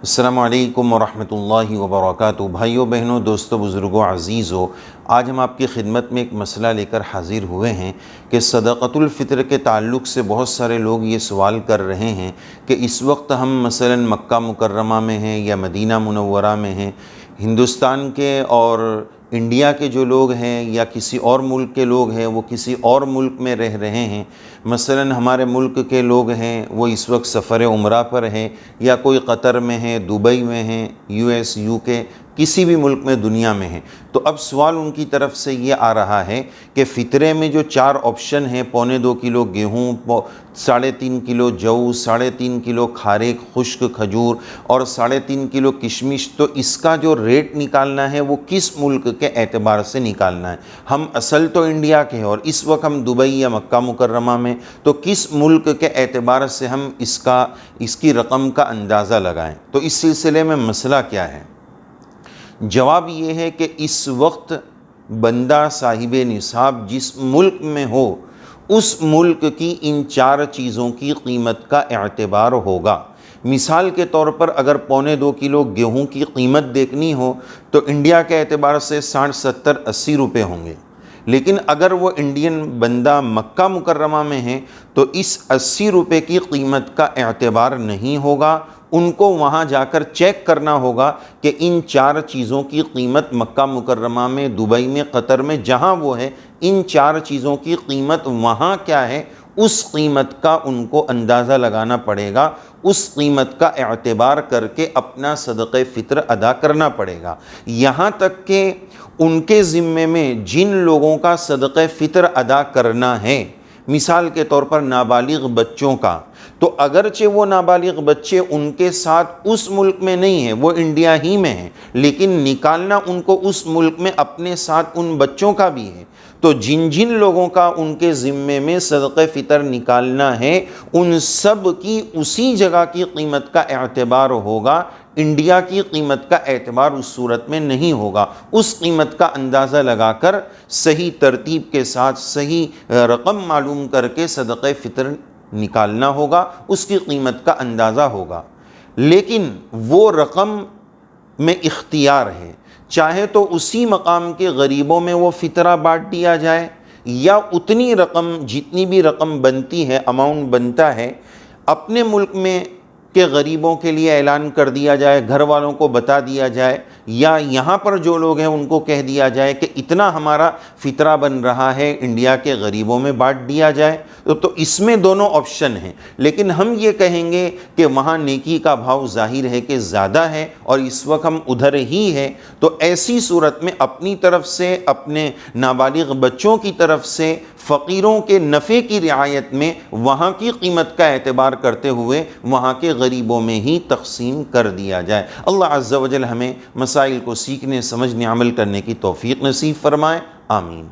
السلام علیکم ورحمۃ اللہ وبرکاتہ۔ بھائیوں بہنوں، دوستوں، بزرگوں، عزیزوں، آج ہم آپ کی خدمت میں ایک مسئلہ لے کر حاضر ہوئے ہیں کہ صدقۃ الفطر کے تعلق سے بہت سارے لوگ یہ سوال کر رہے ہیں کہ اس وقت ہم مثلا مکہ مکرمہ میں ہیں یا مدینہ منورہ میں ہیں، ہندوستان کے اور انڈیا کے جو لوگ ہیں یا کسی اور ملک کے لوگ ہیں وہ کسی اور ملک میں رہ رہے ہیں، مثلا ہمارے ملک کے لوگ ہیں وہ اس وقت سفر عمرہ پر ہیں یا کوئی قطر میں ہیں، دبئی میں ہیں، US UK کسی بھی ملک میں دنیا میں ہیں، تو اب سوال ان کی طرف سے یہ آ رہا ہے کہ فطرے میں جو 4 آپشن ہیں، 2.25 کلو گیہوں، 3.5 کلو جو، 3.5 کلو کھارے خشک کھجور اور 3.5 کلو کشمش، تو اس کا جو ریٹ نکالنا ہے وہ کس ملک کے اعتبار سے نکالنا ہے؟ ہم اصل تو انڈیا کے ہیں اور اس وقت ہم دبئی یا مکہ مکرمہ میں، تو کس ملک کے اعتبار سے ہم اس کی رقم کا اندازہ لگائیں؟ تو اس سلسلے میں مسئلہ کیا ہے؟ جواب یہ ہے کہ اس وقت بندہ صاحب نصاب جس ملک میں ہو اس ملک کی ان 4 چیزوں کی قیمت کا اعتبار ہوگا۔ مثال کے طور پر اگر 2.25 کلو گیہوں کی قیمت دیکھنی ہو تو انڈیا کے اعتبار سے 60 70 80 روپے ہوں گے، لیکن اگر وہ انڈین بندہ مکہ مکرمہ میں ہے تو اس 80 روپے کی قیمت کا اعتبار نہیں ہوگا، ان کو وہاں جا کر چیک کرنا ہوگا کہ ان 4 چیزوں کی قیمت مکہ مکرمہ میں، دبئی میں، قطر میں، جہاں وہ ہے، ان 4 چیزوں کی قیمت وہاں کیا ہے، اس قیمت کا ان کو اندازہ لگانا پڑے گا، اس قیمت کا اعتبار کر کے اپنا صدقہ فطر ادا کرنا پڑے گا۔ یہاں تک کہ ان کے ذمے میں جن لوگوں کا صدقہ فطر ادا کرنا ہے، مثال کے طور پر نابالغ بچوں کا، تو اگرچہ وہ نابالغ بچے ان کے ساتھ اس ملک میں نہیں ہیں، وہ انڈیا ہی میں ہیں، لیکن نکالنا ان کو اس ملک میں اپنے ساتھ ان بچوں کا بھی ہے، تو جن جن لوگوں کا ان کے ذمے میں صدقہ فطر نکالنا ہے ان سب کی اسی جگہ کی قیمت کا اعتبار ہوگا، انڈیا کی قیمت کا اعتبار اس صورت میں نہیں ہوگا۔ اس قیمت کا اندازہ لگا کر صحیح ترتیب کے ساتھ صحیح رقم معلوم کر کے صدقہ فطر نکالنا ہوگا، اس کی قیمت کا اندازہ ہوگا، لیکن وہ رقم میں اختیار ہے، چاہے تو اسی مقام کے غریبوں میں وہ فطرہ بانٹ دیا جائے یا اتنی رقم جتنی بھی رقم بنتی ہے، اماؤنٹ بنتا ہے، اپنے ملک میں کہ غریبوں کے لیے اعلان کر دیا جائے، گھر والوں کو بتا دیا جائے، یا یہاں پر جو لوگ ہیں ان کو کہہ دیا جائے کہ اتنا ہمارا فطرہ بن رہا ہے، انڈیا کے غریبوں میں بانٹ دیا جائے، تو اس میں دونوں آپشن ہیں، لیکن ہم یہ کہیں گے کہ وہاں نیکی کا بھاؤ ظاہر ہے کہ زیادہ ہے اور اس وقت ہم ادھر ہی ہیں، تو ایسی صورت میں اپنی طرف سے، اپنے نابالغ بچوں کی طرف سے، فقیروں کے نفع کی رعایت میں وہاں کی قیمت کا اعتبار کرتے ہوئے وہاں کے غریبوں میں ہی تقسیم کر دیا جائے۔ اللہ عز و جل ہمیں مسائل کو سیکھنے، سمجھنے، عمل کرنے کی توفیق نصیب فرمائے، آمین۔